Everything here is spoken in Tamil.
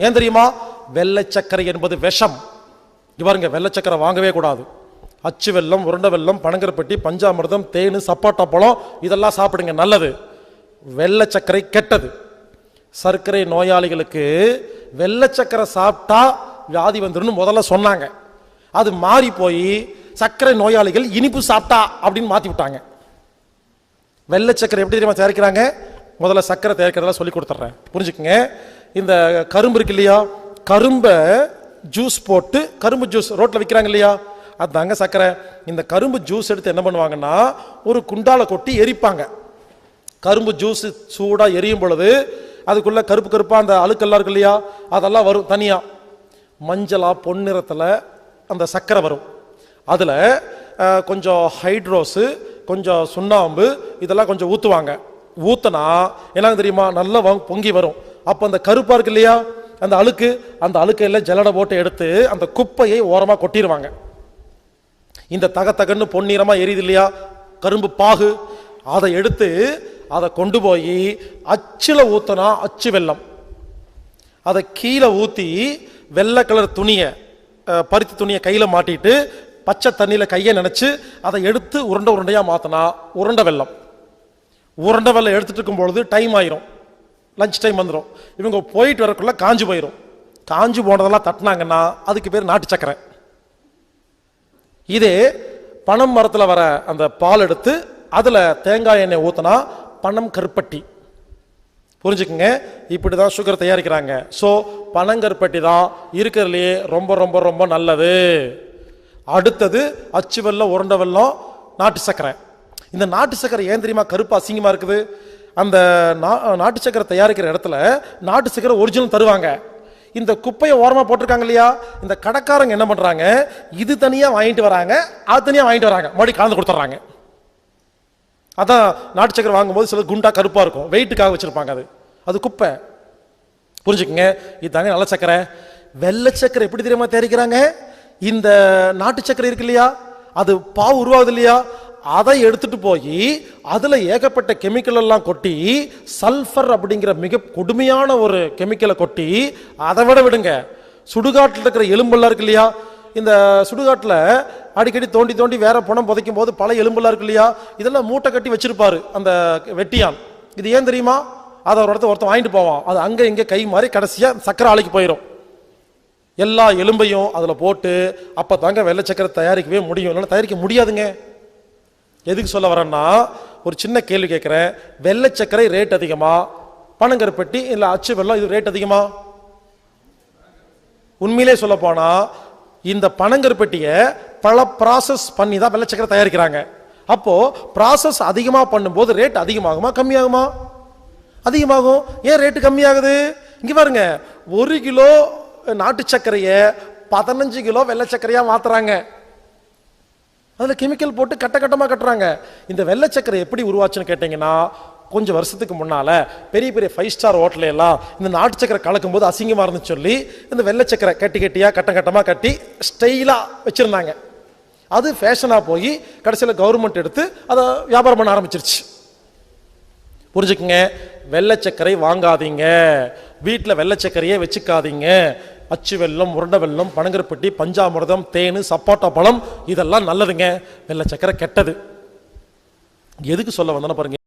ஏன் தெரியுமா? வெள்ளை சர்க்கரை என்பது விஷம். பாருங்க, வெள்ளை சர்க்கரை வாங்கவே கூடாது. அச்சு வெல்லம், உருண்டை வெல்லம், பனங்கருப்பட்டி, பஞ்சாமிர்தம், தேனு, சப்பாட்டா பழம் இதெல்லாம் சாப்பிடுங்க, நல்லது. வெள்ளை சர்க்கரை கெட்டது. சர்க்கரை நோயாளிகளுக்கு வெள்ளை சர்க்கரை சாப்பிட்டா வியாதி வந்துடும் முதல்ல சொன்னாங்க. அது மாறி போய் சர்க்கரை நோயாளிகள் இனிப்பு சாப்பிட்டா அப்படின்னு மாத்தி விட்டாங்க. வெள்ளை சர்க்கரை எப்படி தெரியுமா தயாரிக்கிறாங்க? முதல்ல சர்க்கரை தயாரிக்கிறதெல்லாம் சொல்லி கொடுத்துட்றேன், புரிஞ்சுக்குங்க. இந்த கரும்பு இருக்கு இல்லையா, கரும்பை ஜூஸ் போட்டு, கரும்பு ஜூஸ் ரோட்டில் விற்கிறாங்க இல்லையா, அதுதாங்க சர்க்கரை. இந்த கரும்பு ஜூஸ் எடுத்து என்ன பண்ணுவாங்கன்னா ஒரு குண்டால கொட்டி எரிப்பாங்க. கரும்பு ஜூஸ் சூடா எரியும் பொழுது அதுக்குள்ள கருப்பு கருப்பா அந்த அழுக்கெல்லாம் இருக்கு இல்லையா, அதெல்லாம் வரும் தனியா. மஞ்சளா பொன்னிறத்துல அந்த சர்க்கரை வரும். அதுல கொஞ்சம் ஹைட்ரோஸு, கொஞ்சம் சுண்ணாம்பு இதெல்லாம் கொஞ்சம் ஊத்துவாங்க. ஊத்தனா என்ன தெரியுமா, நல்லா பொங்கி வரும். அப்ப அந்த கருப்பா இருக்கு இல்லையா, அந்த அழுக்கையெல்லாம் ஜல்லடை போட்டு எடுத்து அந்த குப்பையை ஓரமா கொட்டிடுவாங்க. இந்த தகன்னு பொன்னிறமா எரியுது இல்லையா கரும்பு பாகு, அதை எடுத்து அதை கொண்டு போய் அச்சுல ஊத்தனா அச்சு வெல்லம், அதை கீழே ஊத்தி வெள்ளை கலர் துணியை, பருத்தி துணியை கையில மாட்டிட்டு பச்சை தண்ணியில கையை நினைச்சு அதை எடுத்து உருண்டை உருண்டையா மாத்தினா உருண்டை வெல்லம். உருண்டை வெல்லம் எடுத்துட்டு இருக்கும் பொழுது டைம் ஆயிரும், லஞ்ச் டைம் வந்துடும். இவங்க போயிட்டு வரக்குள்ள காஞ்சு போயிடும். காஞ்சு போனதெல்லாம் தட்டினாங்கன்னா அதுக்கு பேர் நாட்டு சர்க்கரை. இதே பனம் மரத்தில் வர அந்த பால் எடுத்து அதுல தேங்காய் எண்ணெய் ஊத்தினா பனம் கருப்பட்டி. புரிஞ்சுக்குங்க, இப்படிதான் சுகர் தயாரிக்கிறாங்க. ஸோ பனங்கருப்பட்டி தான் இருக்கிறதுலையே ரொம்ப ரொம்ப ரொம்ப நல்லது. அடுத்தது அச்சு வெல்லம், உருண்டை வெல்லம், நாட்டு சர்க்கரை. இந்த நாட்டு சர்க்கரை ஏன் தெரியுமா கருப்பு அசிங்கமா இருக்குது? அந்த நாட்டு சர்க்கரை தயாரிக்கிற இடத்துல நாட்டு சர்க்கரை ஒரிஜினல் தருவாங்க. இந்த குப்பையை ஓரமா போட்டிருக்காங்க இல்லையா, இந்த கடைக்காரங்க என்ன பண்றாங்க, இது தனியா வாங்கிட்டு வராங்க, அது தனியா வாங்கிட்டு வராங்க, மறுபடியும் கலந்து கொடுத்துட்றாங்க. அதான் நாட்டு சக்கரை வாங்கும்போது சில குண்டா கருப்பா இருக்கும், வெயிட்டுக்காக வச்சிருப்பாங்க. அது குப்பை. புரிஞ்சுக்குங்க, இதுதாங்க நல்ல சக்கரை. வெள்ளை சக்கரை எப்படி தெரியுமா தயாரிக்கிறாங்க? இந்த நாட்டு சக்கரை இருக்கு இல்லையா, அது பாவு உருவாகுது இல்லையா, அதை எடுத்துட்டு போய் அதுல ஏகப்பட்ட கெமிக்கல் எல்லாம் கொட்டி, சல்ஃபர் அப்படிங்கிற மிக கொடுமையான ஒரு கெமிக்கலை கொட்டி, அதை விடுங்க சுடுகாட்டில் இருக்கிற எலும்பெல்லாம் இருக்கு இல்லையா, இந்த சுடுகாட்டில் அடிக்கடி தோண்டி தோண்டி வேற பணம் புதைக்கும் போது பல எலும்பெல்லாம் இருக்கு இல்லையா, இதெல்லாம் மூட்டை கட்டி வச்சிருப்பாரு அந்த வெட்டியான். இது ஏன் தெரியுமா? அதை ஒரு இடத்த ஒருத்தன் வாங்கிட்டு போவான், அது அங்க இங்க கை மாறி கடைசியா சக்கரை ஆலைக்கு போயிடும். எல்லா எலும்பையும் அதுல போட்டு அப்பதாங்க வெள்ளை சக்கரை தயாரிக்கவே முடியும், இல்லைன்னா தயாரிக்க முடியாதுங்க. எதுக்கு சொல்ல வரேன்னா, ஒரு சின்ன கேள்வி கேட்கிறேன். வெள்ளை சக்கரை ரேட் அதிகமா, பனங்கருப்பட்டி இல்ல அச்சு வெல்லம் இது ரேட் அதிகமா? உண்மையிலே சொல்ல போனா இந்த பனங்கருப்பட்டிய பல ப்ராசஸ் பண்ணி தான் வெள்ளை சக்கரை தயாரிக்கிறாங்க. அப்போ ப்ராசஸ் அதிகமா பண்ணும்போது ரேட் அதிகமாகுமா கம்மியாகுமா? அதிகமாகும். ஏன் ரேட்டு கம்மியாகுது? இங்க பாருங்க, 1 கிலோ நாட்டு சர்க்கரைய 15 கிலோ வெள்ளை சர்க்கரையா மாத்துறாங்க. அதுல கெமிக்கல் போட்டு கட்டமா கட்டுறாங்க. இந்த வெள்ளை சர்க்கரை எப்படி உருவாச்சுன்னு கேட்டீங்கன்னா, கொஞ்சம் வருஷத்துக்கு முன்னால பெரிய பெரிய 5 ஸ்டார் ஹோட்டல் எல்லாம் இந்த நாட்டு சக்கரை கலக்கும் போது அசிங்கமா இருந்து சொல்லி இந்த வெள்ளை சக்கரை கட்டியா கட்டமா கட்டி ஸ்டைலா வச்சிருந்தாங்க. அது ஃபேஷனா போய் கடைசியில் கவர்மெண்ட் எடுத்து அதை வியாபாரம் பண்ண ஆரம்பிச்சிருச்சு. புரிஞ்சுக்குங்க, வெள்ளை சக்கரை வாங்காதீங்க, வீட்டில் வெள்ளை சக்கரையே வச்சுக்காதீங்க. அச்சு வெல்லம், உருண்டை வெல்லம், பனங்கருப்பட்டி, பஞ்சாமிர்தம், தேனு, சப்பாட்டா பழம் இதெல்லாம் நல்லதுங்க. வெள்ளை சக்கரை கெட்டது. எதுக்கு சொல்ல வந்தோன்னா பாருங்க.